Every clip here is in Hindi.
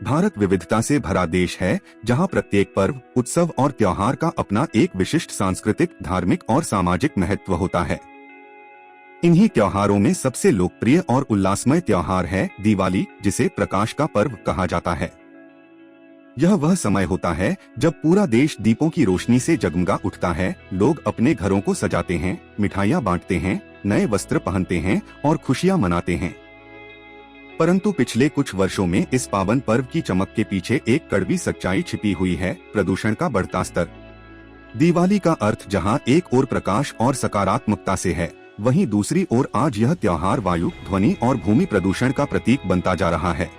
भारत विविधता से भरा देश है, जहां प्रत्येक पर्व, उत्सव और त्योहार का अपना एक विशिष्ट सांस्कृतिक, धार्मिक और सामाजिक महत्व होता है। इन्हीं त्योहारों में सबसे लोकप्रिय और उल्लासमय त्योहार है दिवाली, जिसे प्रकाश का पर्व कहा जाता है। यह वह समय होता है जब पूरा देश दीपों की रोशनी से जगमगा उठता है। लोग अपने घरों को सजाते हैं, मिठाइयाँ बांटते हैं, नए वस्त्र पहनते हैं और खुशियाँ मनाते हैं। परंतु पिछले कुछ वर्षों में इस पावन पर्व की चमक के पीछे एक कड़वी सच्चाई छिपी हुई है: प्रदूषण का बढ़ता स्तर। दिवाली का अर्थ जहां एक ओर प्रकाश और सकारात्मकता से है, वहीं दूसरी ओर आज यह त्योहार वायु, ध्वनि और भूमि प्रदूषण का प्रतीक बनता जा रहा है।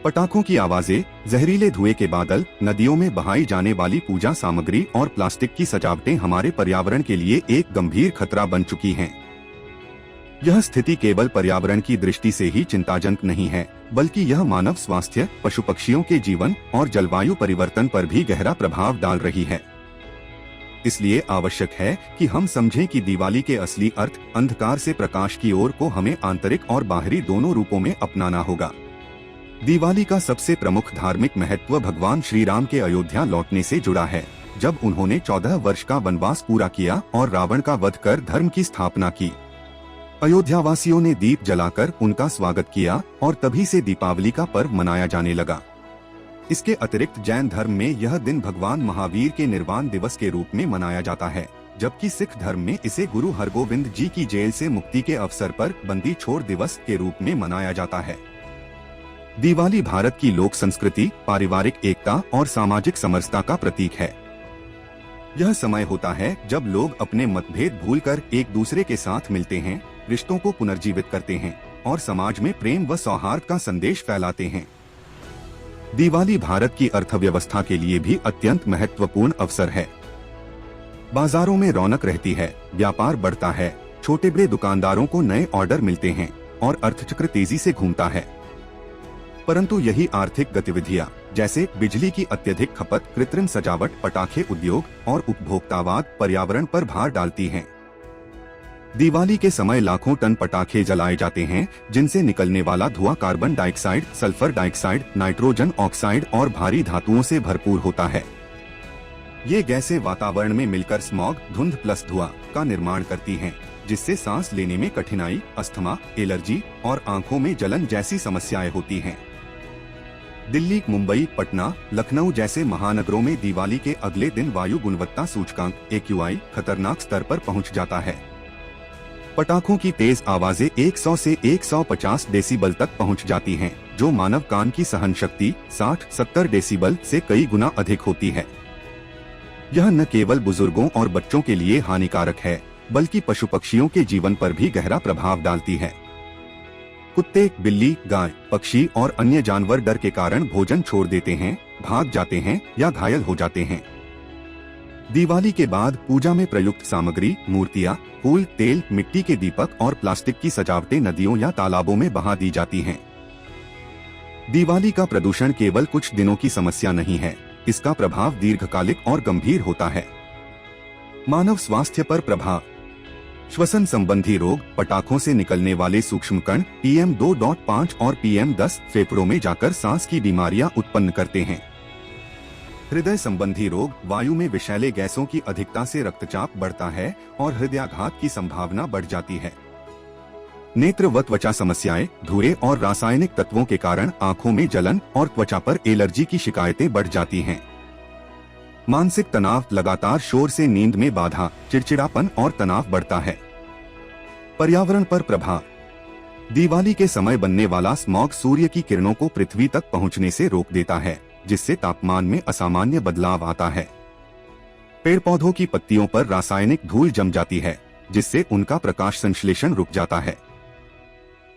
पटाखों की आवाजें, जहरीले धुएं के बादल, नदियों में बहाई जाने वाली पूजा सामग्री और प्लास्टिक की सजावटें हमारे पर्यावरण के लिए एक गंभीर खतरा बन चुकी हैं। यह स्थिति केवल पर्यावरण की दृष्टि से ही चिंताजनक नहीं है, बल्कि यह मानव स्वास्थ्य, पशु पक्षियों के जीवन और जलवायु परिवर्तन पर भी गहरा प्रभाव डाल रही है। इसलिए आवश्यक है कि हम समझें कि दिवाली के असली अर्थ, अंधकार से प्रकाश की ओर को हमें आंतरिक और बाहरी दोनों रूपों में अपनाना होगा। दिवाली का सबसे प्रमुख धार्मिक महत्व भगवान श्री राम के अयोध्या लौटने से जुड़ा है। जब उन्होंने 14 वर्ष का वनवास पूरा किया और रावण का वध कर धर्म की स्थापना की, अयोध्यावासियों ने दीप जलाकर उनका स्वागत किया और तभी से दीपावली का पर्व मनाया जाने लगा। इसके अतिरिक्त जैन धर्म में यह दिन भगवान महावीर के निर्वाण दिवस के रूप में मनाया जाता है, जबकि सिख धर्म में इसे गुरु हरगोविंद जी की जेल से मुक्ति के अवसर पर बंदी छोड़ दिवस के रूप में मनाया जाता है। दिवाली भारत की लोक संस्कृति, पारिवारिक एकता और सामाजिक समरसता का प्रतीक है। यह समय होता है जब लोग अपने मतभेद भूलकर एक दूसरे के साथ मिलते हैं, रिश्तों को पुनर्जीवित करते हैं और समाज में प्रेम व सौहार्द का संदेश फैलाते हैं। दिवाली भारत की अर्थव्यवस्था के लिए भी अत्यंत महत्वपूर्ण अवसर है। बाजारों में रौनक रहती है, व्यापार बढ़ता है, छोटे बड़े दुकानदारों को नए ऑर्डर मिलते हैं और अर्थचक्र तेजी से घूमता है। परंतु यही आर्थिक गतिविधियां, जैसे बिजली की अत्यधिक खपत, कृत्रिम सजावट, पटाखे उद्योग और उपभोक्तावाद पर्यावरण पर भार डालती हैं। दिवाली के समय लाखों टन पटाखे जलाए जाते हैं, जिनसे निकलने वाला धुआं carbon dioxide, sulphur dioxide, nitrogen oxide और भारी धातुओं से भरपूर होता है। ये गैसें वातावरण में मिलकर स्मॉग, धुंध प्लस धुआं का निर्माण करती हैं, जिससे सांस लेने में कठिनाई, अस्थमा, एलर्जी और आंखों में जलन जैसी समस्याएं होती हैं। दिल्ली, मुंबई, पटना, लखनऊ जैसे महानगरों में दिवाली के अगले दिन वायु गुणवत्ता सूचकांक AQI खतरनाक स्तर पर पहुंच जाता है। पटाखों की तेज आवाजें 100 से 150 डेसिबल तक पहुंच जाती हैं, जो मानव कान की सहन शक्ति 60-70 डेसिबल से कई गुना अधिक होती है। यह न केवल बुजुर्गों और बच्चों के लिए हानिकारक है, बल्कि पशु पक्षियों के जीवन पर भी गहरा प्रभाव डालती है। कुत्ते, बिल्ली, गाय, पक्षी और अन्य जानवर डर के कारण भोजन छोड़ देते हैं, भाग जाते हैं या घायल हो जाते हैं। दिवाली के बाद पूजा में प्रयुक्त सामग्री, मूर्तियां, फूल, तेल, मिट्टी के दीपक और प्लास्टिक की सजावटें नदियों या तालाबों में बहा दी जाती हैं। दिवाली का प्रदूषण केवल कुछ दिनों की समस्या नहीं है, इसका प्रभाव दीर्घकालिक और गंभीर होता है। मानव स्वास्थ्य पर प्रभाव: श्वसन संबंधी रोग, पटाखों से निकलने वाले सूक्ष्म कण PM 2.5 और PM 10 फेफड़ों में जाकर सांस की बीमारियां उत्पन्न करते हैं। हृदय संबंधी रोग, वायु में विषैले गैसों की अधिकता से रक्तचाप बढ़ता है और हृदयाघात की संभावना बढ़ जाती है। नेत्र व त्वचा समस्याएं, धुएं और रासायनिक तत्वों के कारण आंखों में जलन और त्वचा पर एलर्जी की शिकायतें बढ़ जाती हैं। मानसिक तनाव, लगातार शोर से नींद में बाधा, चिड़चिड़ापन और तनाव बढ़ता है। पर्यावरण पर प्रभाव: दिवाली के समय बनने वाला स्मॉग सूर्य की किरणों को पृथ्वी तक पहुंचने से रोक देता है, जिससे तापमान में असामान्य बदलाव आता है। पेड़ पौधों की पत्तियों पर रासायनिक धूल जम जाती है, जिससे उनका प्रकाश संश्लेषण रुक जाता है।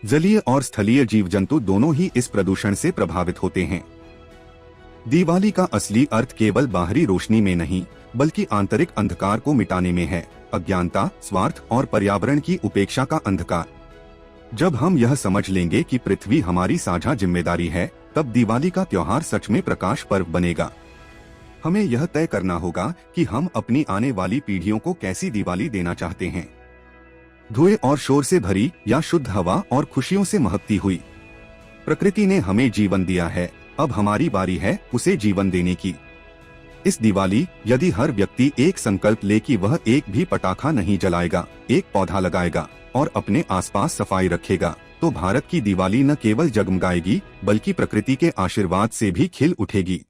जलीय और स्थलीय जीव जंतु दोनों ही इस प्रदूषण से प्रभावित होते हैं। दिवाली का असली अर्थ केवल बाहरी रोशनी में नहीं, बल्कि आंतरिक अंधकार को मिटाने में है। अज्ञानता, स्वार्थ और पर्यावरण की उपेक्षा का अंधकार। जब हम यह समझ लेंगे कि पृथ्वी हमारी साझा जिम्मेदारी है, तब दिवाली का त्योहार सच में प्रकाश पर्व बनेगा। हमें यह तय करना होगा कि हम अपनी आने वाली पीढ़ियों को कैसी दिवाली देना चाहते हैं, धुएं और शोर से भरी या शुद्ध हवा और खुशियों से महकती हुई। प्रकृति ने हमें जीवन दिया है, अब हमारी बारी है उसे जीवन देने की। इस दिवाली यदि हर व्यक्ति एक संकल्प ले कि वह एक भी पटाखा नहीं जलाएगा, एक पौधा लगाएगा और अपने आसपास सफाई रखेगा, तो भारत की दिवाली न केवल जगमगाएगी बल्कि प्रकृति के आशीर्वाद से भी खिल उठेगी।